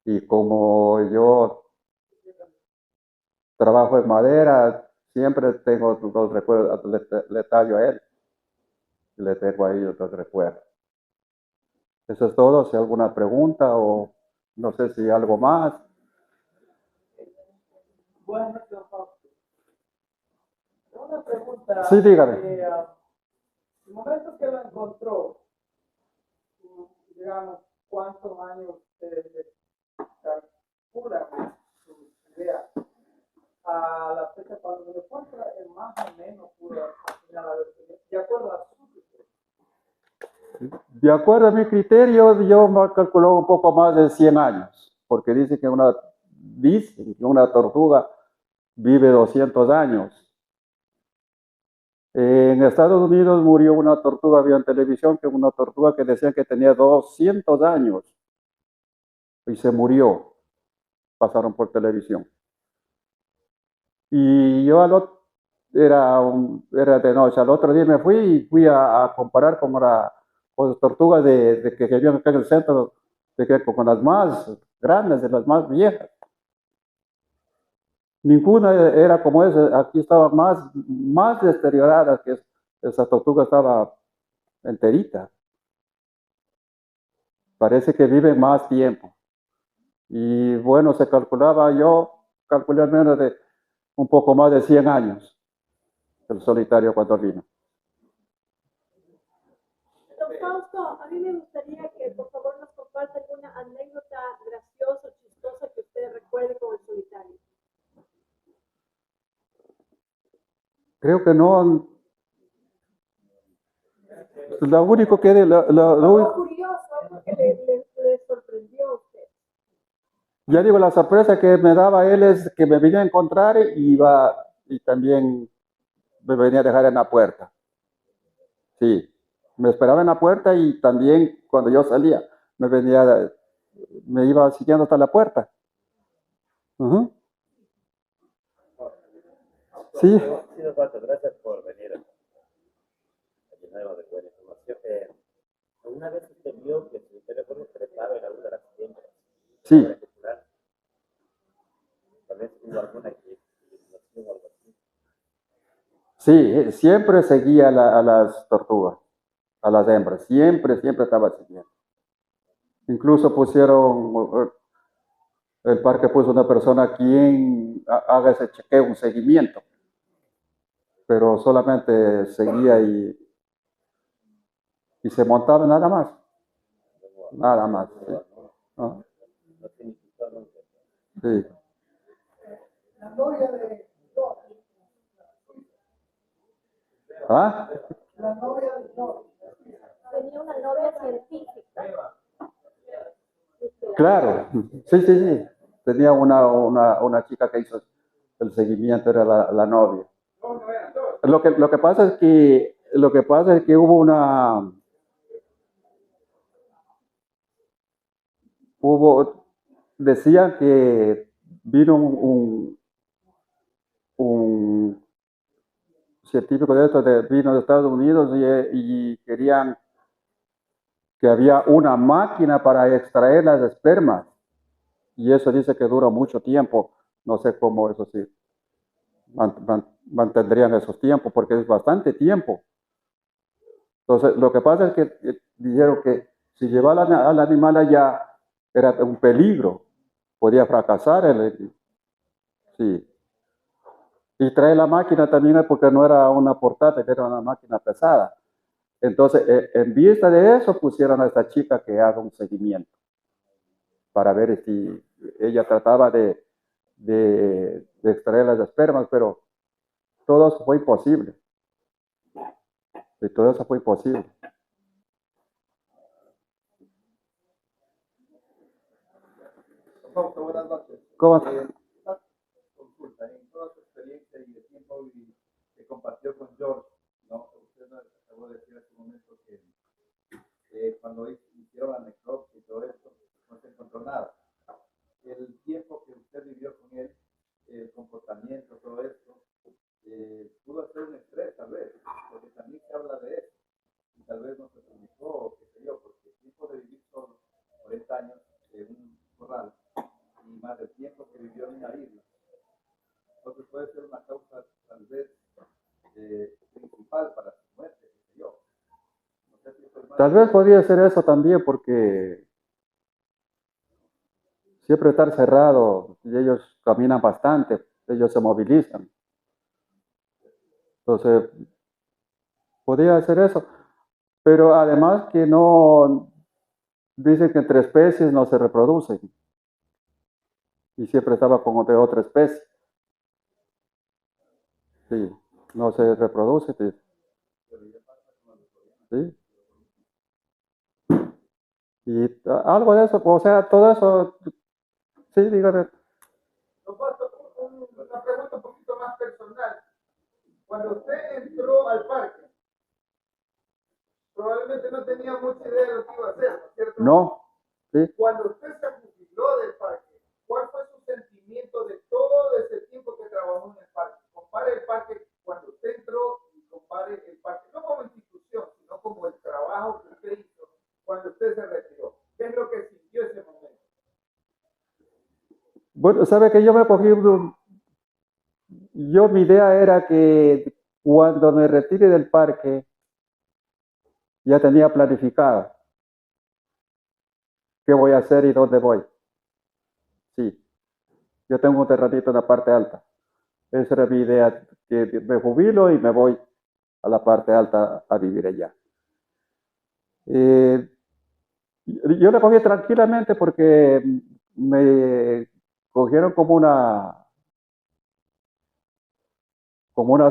Y como yo trabajo en madera, siempre tengo los recuerdos, le tallo a él, le tengo ahí los recuerdos. Eso es todo, si hay alguna pregunta o no sé si algo más. Bueno, una pregunta. Sí, dígame. El momento que lo encontró, digamos, ¿cuántos años se calcula su idea? A la fecha cuando lo encuentra, más o menos pudo final haber tenido, de acuerdo a su criterio. De acuerdo a mi criterio, yo me calculo un poco más de 100 años, porque dice que una tortuga vive 200 años. En Estados Unidos murió una tortuga, había en televisión que una tortuga que decían que tenía 200 años y se murió, pasaron por televisión. Y yo era de noche, al otro día me fui a comparar con las tortugas de que vivían acá en el centro, con las más grandes, de las más viejas. Ninguna era como esa, aquí estaba más deteriorada, que esa tortuga estaba enterita. Parece que vive más tiempo. Y bueno, yo calculé al menos de un poco más de 100 años, el solitario cuando vino. Don Fausto, a mí me gustaría que por favor nos comparta alguna anécdota graciosa o chistosa que usted recuerde con el solitario. Creo que no. Lo único que Algo curioso, algo que le sorprendió a usted. ya digo, la sorpresa que me daba él es que me venía a encontrar y también me venía a dejar en la puerta. Sí, me esperaba en la puerta y también cuando yo salía me iba siguiendo hasta la puerta. Ujú. Sí. Gracias por venir a llenarnos de buena información. ¿Alguna vez usted vio que su teléfono trepaba en alguna de las tiendas? Sí. También tuvo alguna iluminación o algo así. Sí, siempre seguía a las tortugas, a las hembras, siempre estaba siguiendo. Incluso el parque puso una persona quien haga ese chequeo, un seguimiento, pero solamente seguía y se montaba nada más. Nada más. Sí. ¿No? Sí. La novia de ¿Ah? la novia de Tenía una novia científica. Claro, sí. Tenía una chica que hizo el seguimiento, era la novia. Lo que pasa es que decían que vino un científico de estos vino de Estados Unidos y querían que había una máquina para extraer las espermas. Y eso dice que dura mucho tiempo. No sé cómo eso sí mantendrían esos tiempos, porque es bastante tiempo. Entonces, lo que pasa es que dijeron que si llevaba al animal allá era un peligro, podía fracasar. Sí. Y trae la máquina también porque no era una portátil, era una máquina pesada. Entonces, en vista de eso, pusieron a esta chica que haga un seguimiento para ver si ella trataba de extraer las espermas, pero todo eso fue imposible. Y todo eso fue imposible. Fausto, buenas noches. ¿Cómo? Una consulta, en toda su experiencia y el tiempo que compartió con George, ¿no? Usted nos acabó de decir hace un momento que cuando hicieron la necropsia y todo esto, no se encontró nada. El tiempo que usted vivió con él, el comportamiento, todo esto, pudo ser un estrés tal vez, porque también se habla de eso, y tal vez no se comunicó, qué sé yo, porque el tiempo de vivir solo 40 años en un corral, y más el tiempo que vivió en una isla, entonces puede ser una causa tal vez principal para su muerte, qué sé yo. No sé si esto es más. Tal vez podría ser eso también porque siempre estar cerrado y ellos caminan bastante, ellos se movilizan. Entonces, podría ser eso. Pero además que no, dicen que entre especies no se reproducen. Y siempre estaba como de otra especie. Sí, no se reproduce. Sí. Y algo de eso, o sea, todo eso, sí, dígame. Don Pato, una pregunta un poquito más personal. Cuando usted entró al parque, probablemente no tenía mucha idea de lo que iba a hacer, ¿no es cierto? No, sí. Cuando usted se jubiló del parque, ¿cuál fue su sentimiento de todo ese tiempo que trabajó en el parque? Compare el parque cuando usted entró y compare el parque, no como institución, sino como el trabajo que usted hizo cuando usted se retiró. ¿Qué es lo que sintió ese momento? Bueno, sabe que yo me cogí, mi idea era que cuando me retire del parque, ya tenía planificado qué voy a hacer y dónde voy. Sí, yo tengo un terratito en la parte alta. Esa era mi idea, que me jubilo y me voy a la parte alta a vivir allá. Yo la cogí tranquilamente porque me cogieron como una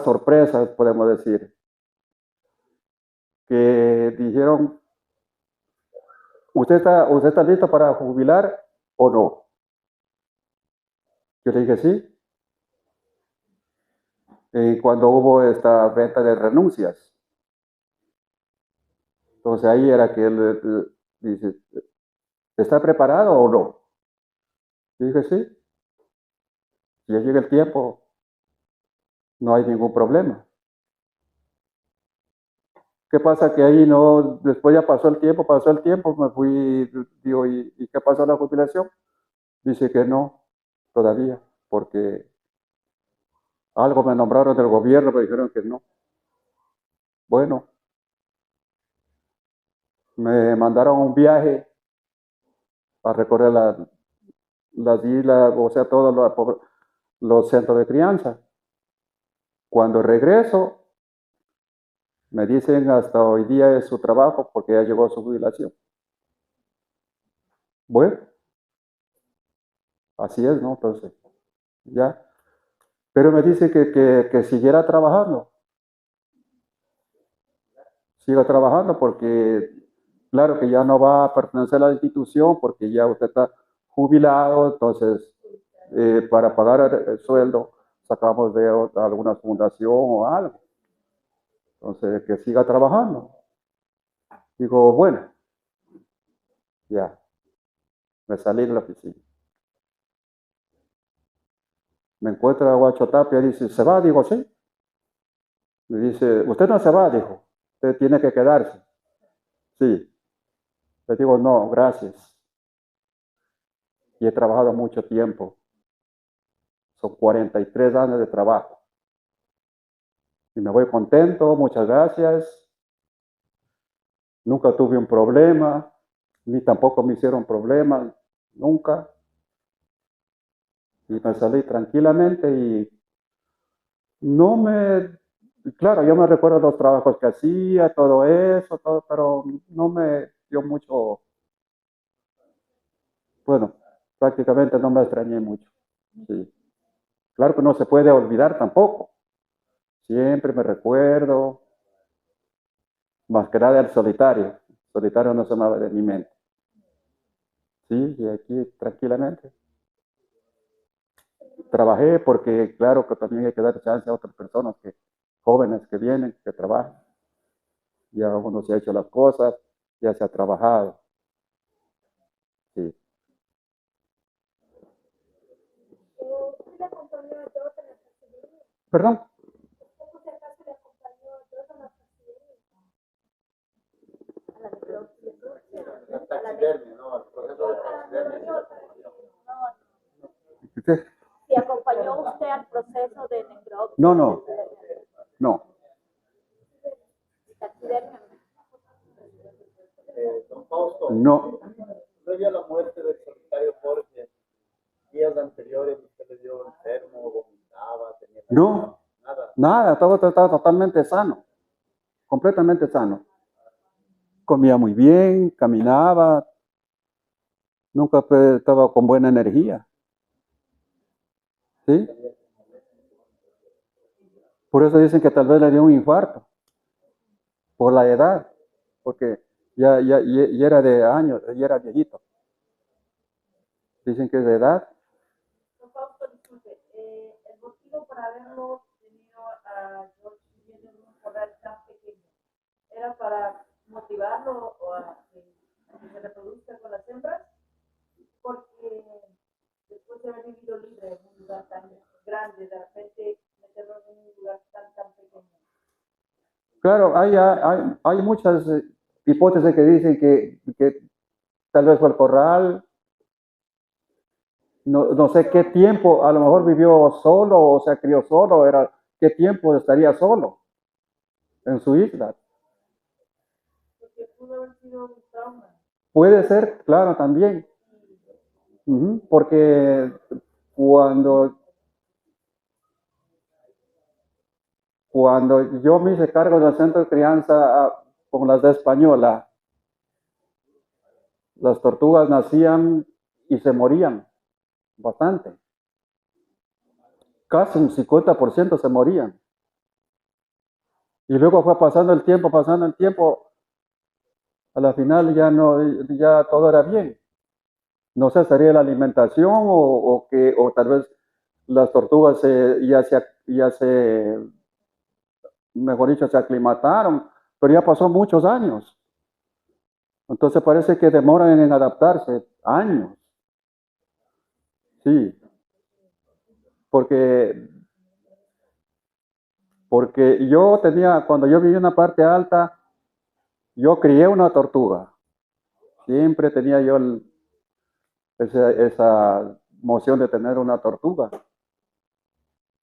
sorpresa, podemos decir, que dijeron, ¿usted está listo para jubilar o no? Yo le dije sí. Cuando hubo esta venta de renuncias. Entonces ahí era que él dice, ¿está preparado o no? Yo dije sí. Si ya llega el tiempo, no hay ningún problema. ¿Qué pasa? Que ahí no, después ya pasó el tiempo, me fui, digo, ¿y qué pasó a la jubilación? Dice que no, todavía, porque algo me nombraron del gobierno, me dijeron que no. Bueno, me mandaron un viaje a recorrer las islas, o sea, todos los centros de crianza. Cuando regreso, me dicen hasta hoy día es su trabajo porque ya llegó su jubilación. Bueno, así es, ¿no? Entonces, ya. Pero me dice que siguiera trabajando. Siga trabajando porque, claro que ya no va a pertenecer a la institución porque ya usted está jubilado, entonces, para pagar el sueldo sacamos de alguna fundación o algo. Entonces, que siga trabajando. Digo, bueno, ya, me salí de la oficina. Me encuentra Guacho Tapia y dice, ¿se va? Digo, sí. Me dice, usted no se va, dijo, usted tiene que quedarse. Sí. Le digo, no, gracias. Y he trabajado mucho tiempo. Son 43 años de trabajo. Y me voy contento, muchas gracias. Nunca tuve un problema, ni tampoco me hicieron problemas, nunca. Y me salí tranquilamente y no me, claro, yo me recuerdo los trabajos que hacía, todo eso, todo, pero no me dio mucho, bueno, prácticamente no me extrañé mucho. Sí. Claro que no se puede olvidar tampoco. Siempre me recuerdo, más que nada el solitario. El solitario no se me va de mi mente. Sí, y aquí tranquilamente. Trabajé porque, claro, que también hay que dar chance a otras personas, jóvenes que vienen, que trabajan. Ya uno se ha hecho las cosas, ya se ha trabajado. Sí. ¿Usted le acompañó a George en la presidencia? ¿Perdón? ¿Usted por si acaso le acompañó a George en la presidencia? A la necropsia de Rusia. La taxidermia, ¿no? El proceso de taxidermia. ¿Usted? Si acompañó usted al proceso de necropsia. No, no, no. Taxidermia. Don Fausto, No. previo a la muerte del solitario Jorge, días anteriores usted le dio enfermo, vomitaba, tenía No. nada. Nada, todo estaba totalmente sano, completamente sano. Comía muy bien, caminaba, nunca estaba con buena energía. ¿Sí? Por eso dicen que tal vez le dio un infarto, por la edad, porque ya era de años, ya era viejito. Dicen que es de edad. Don Fausto, disculpe, el motivo para haberlo tenido a George viviendo en un corral tan pequeño, ¿era para motivarlo o a que se reproduzca con las hembras? Porque después de haber vivido libre en un lugar tan grande, de repente meterlo en un lugar tan pequeño. Claro, hay muchas hipótesis que dicen que tal vez fue el corral, no sé qué tiempo, a lo mejor vivió solo o se crió solo, qué tiempo estaría solo en su isla. Porque pudo haber sido un trauma. Puede ser, claro, también. Porque cuando yo me hice cargo del centro de crianza con las de Española, las tortugas nacían y se morían bastante. Casi un 50% se morían. Y luego fue pasando el tiempo, a la final ya todo era bien. No sé, sería la alimentación o tal vez las tortugas mejor dicho, se aclimataron, pero ya pasó muchos años. Entonces parece que demoran en adaptarse años. Sí, porque cuando yo vivía en la parte alta, yo crié una tortuga. Siempre tenía yo esa moción de tener una tortuga.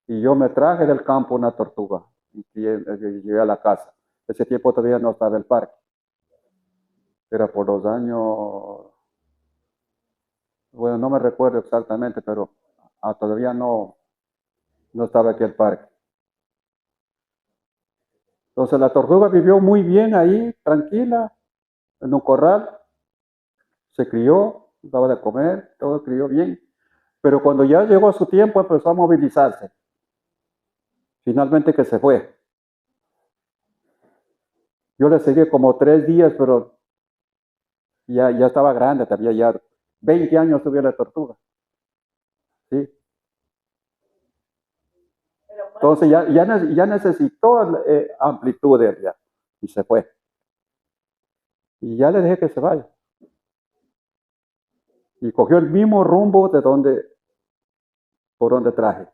Y yo me traje del campo una tortuga y llegué a la casa. Ese tiempo todavía no estaba el parque. Era por los años, bueno, no me recuerdo exactamente, pero todavía no estaba aquí el parque. Entonces la tortuga vivió muy bien ahí, tranquila, en un corral. Se crió, daba de comer, todo crió bien. Pero cuando ya llegó su tiempo empezó a movilizarse. Finalmente que se fue. Yo le seguí como 3 días, pero ya estaba grande, todavía ya 20 años tuve la tortuga. ¿Sí? Entonces ya necesitó amplitud de ella y se fue. Y ya le dejé que se vaya. Y cogió el mismo rumbo por donde traje.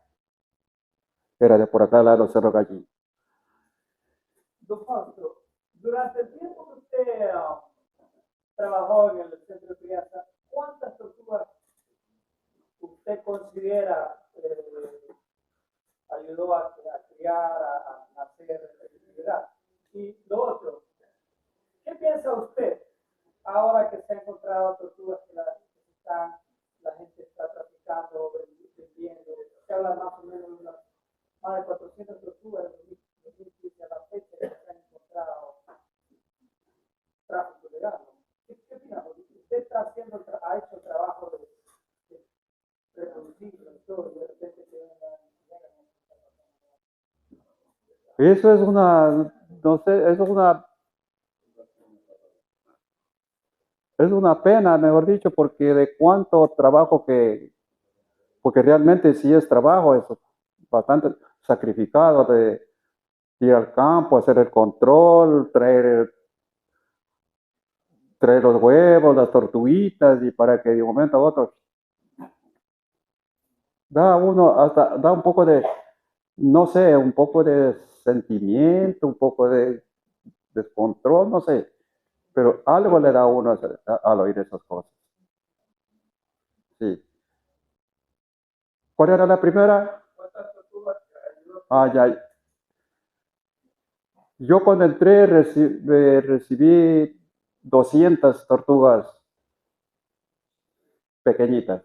Era de por acá, al lado del Cerro Gallín. Don Fausto, durante el tiempo que usted trabajó en el centro de crianza, ¿cuántas tortugas usted considera ayudó a criar, a nacer, ¿verdad? Y lo otro, ¿qué piensa usted ahora que se ha encontrado tortugas que la gente está traficando, vendiendo? Se habla más o menos de más de 400 tortugas de 2015 a la fecha que se han encontrado tráfico legal. ¿Qué opina? Porque usted ha hecho el trabajo de reproducirlo y todo, y de repente se Eso es no sé, es una pena, mejor dicho, porque de cuánto trabajo que porque realmente sí es trabajo, es bastante sacrificado de ir al campo, hacer el control, traer los huevos, las tortuguitas, y para que de un momento a otro da un poco de, no sé, un poco de sentimiento, un poco de descontrol, no sé, pero algo le da a uno al oír esas cosas. Sí. ¿Cuál era la primera? Ya. Yo cuando entré recibí 200 tortugas pequeñitas.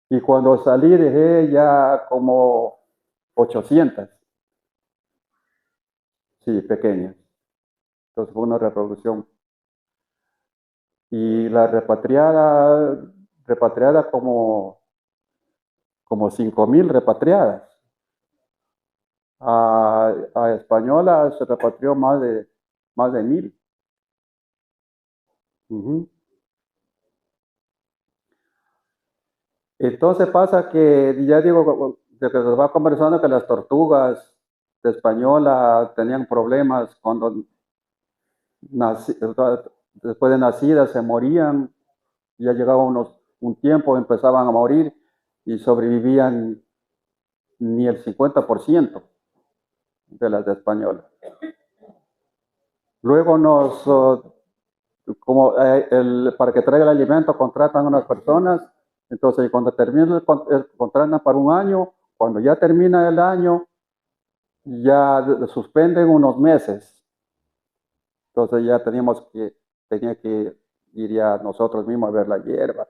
Y cuando salí dejé ya como 800. Sí, pequeñas. Entonces fue una reproducción. Y la repatriada como 5,000 repatriadas. A española se repatrió más de 1,000. Uh-huh. Entonces pasa que, ya digo, de que se va conversando que las tortugas de española tenían problemas cuando después de nacidas se morían, ya llegaba un tiempo, empezaban a morir y sobrevivían ni el 50% de las de española. Luego para que traiga el alimento contratan a unas personas, entonces cuando termina contratan para un año, cuando ya termina el año, ya suspenden unos meses. Entonces ya tenía que ir ya nosotros mismos a ver la hierba,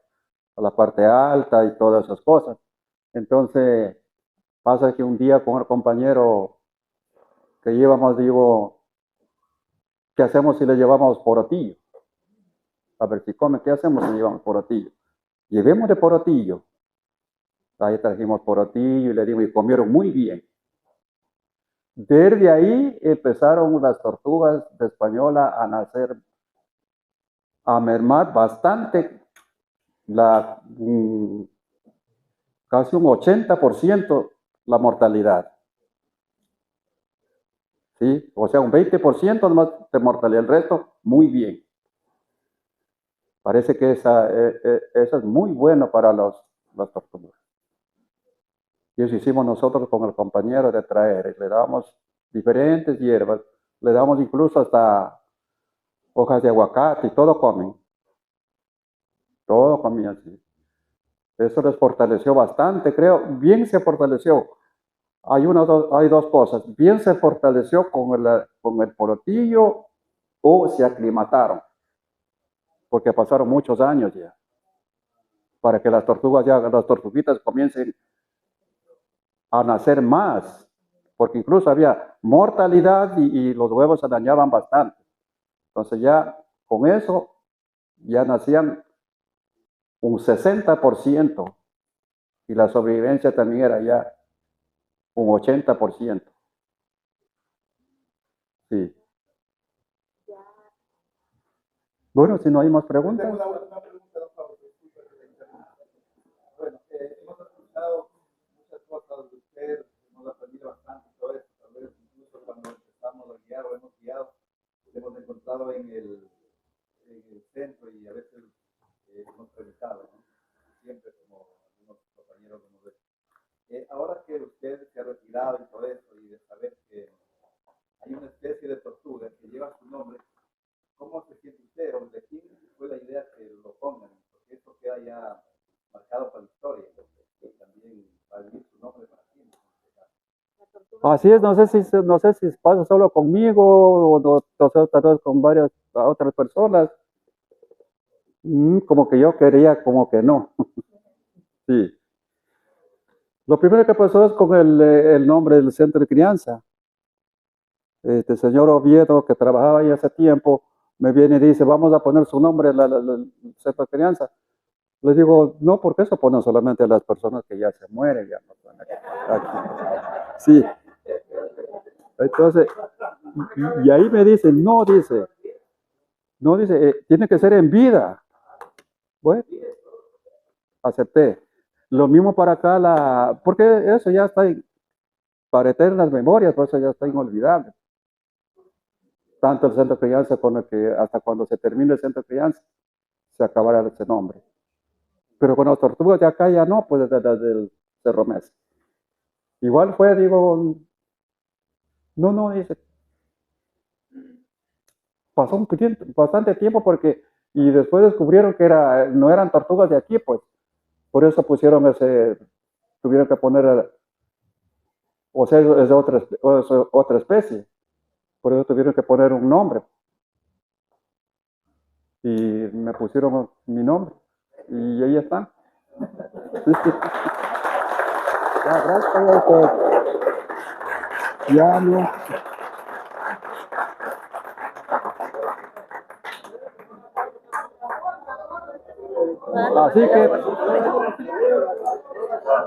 a la parte alta y todas esas cosas. Entonces pasa que un día con el compañero que llevamos, digo, ¿qué hacemos si le llevamos porotillo? A ver si come, ¿qué hacemos si le llevamos porotillo? Llevémosle porotillo. Ahí trajimos porotillo y le dimos, y comieron muy bien. Desde ahí empezaron las tortugas de española a nacer, a mermar bastante, casi un 80% la mortalidad. ¿Sí? O sea, un 20% más de mortalidad, el resto muy bien. Parece que esa es muy bueno para las tortugas. Y eso hicimos nosotros con el compañero de traer. Le damos diferentes hierbas, le damos incluso hasta hojas de aguacate y todo comen. Todo comían así. Eso les fortaleció bastante, creo. Bien se fortaleció. Hay dos cosas. Bien se fortaleció con el porotillo o se aclimataron. Porque pasaron muchos años ya. Para que las tortuguitas comiencen a nacer más. Porque incluso había mortalidad y los huevos se dañaban bastante. Entonces ya con eso ya nacían un 60% y la sobrevivencia también era ya un 80%. Sí. Bueno, si no hay más preguntas. Tengo una pregunta, don Pablo, disculpe que le interrumpa. Bueno, hemos escuchado muchas cosas de usted, hemos aprendido bastante todo esto, tal vez incluso cuando empezamos a guiar o hemos guiado, hemos encontrado en el centro y a veces hemos preguntado, ¿no? Siempre como algunos compañeros como ven. Ahora que usted se ha retirado y todo eso, y de saber que hay una especie de tortuga que lleva su nombre, ¿cómo se siente usted? ¿O de quién fue la idea que lo pongan? Porque esto queda ya marcado para la historia, y también va a vivir su nombre para siempre. Así es, no sé si pasa solo conmigo o tal vez con varias otras personas. Como que yo quería, como que no. Sí. Lo primero que pasó es con el nombre del centro de crianza. Este señor Oviedo, que trabajaba ahí hace tiempo, me viene y dice, vamos a poner su nombre en el centro de crianza. Le digo, no, porque eso ponen solamente a las personas que ya se mueren. Ya no ponen aquí. Sí. Entonces, y ahí me dice, tiene que ser en vida. Bueno, acepté. Lo mismo para acá, porque eso ya está para eternas memorias, por eso ya está inolvidable. Tanto el centro de crianza con el que hasta cuando se termine el centro de crianza se acabará ese nombre. Pero con las tortugas de acá ya no, pues desde el Cerro Mesa. Igual fue, digo, no, dice, pasó bastante tiempo porque, y después descubrieron que no eran tortugas de aquí, pues, por eso pusieron tuvieron que poner, o sea, es de otra especie, por eso tuvieron que poner un nombre, y me pusieron mi nombre, y ahí están. Ya, gracias, ya no. Así que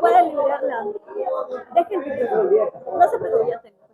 Pueden liberarla. Dejen que no se preocupe, ya tengo.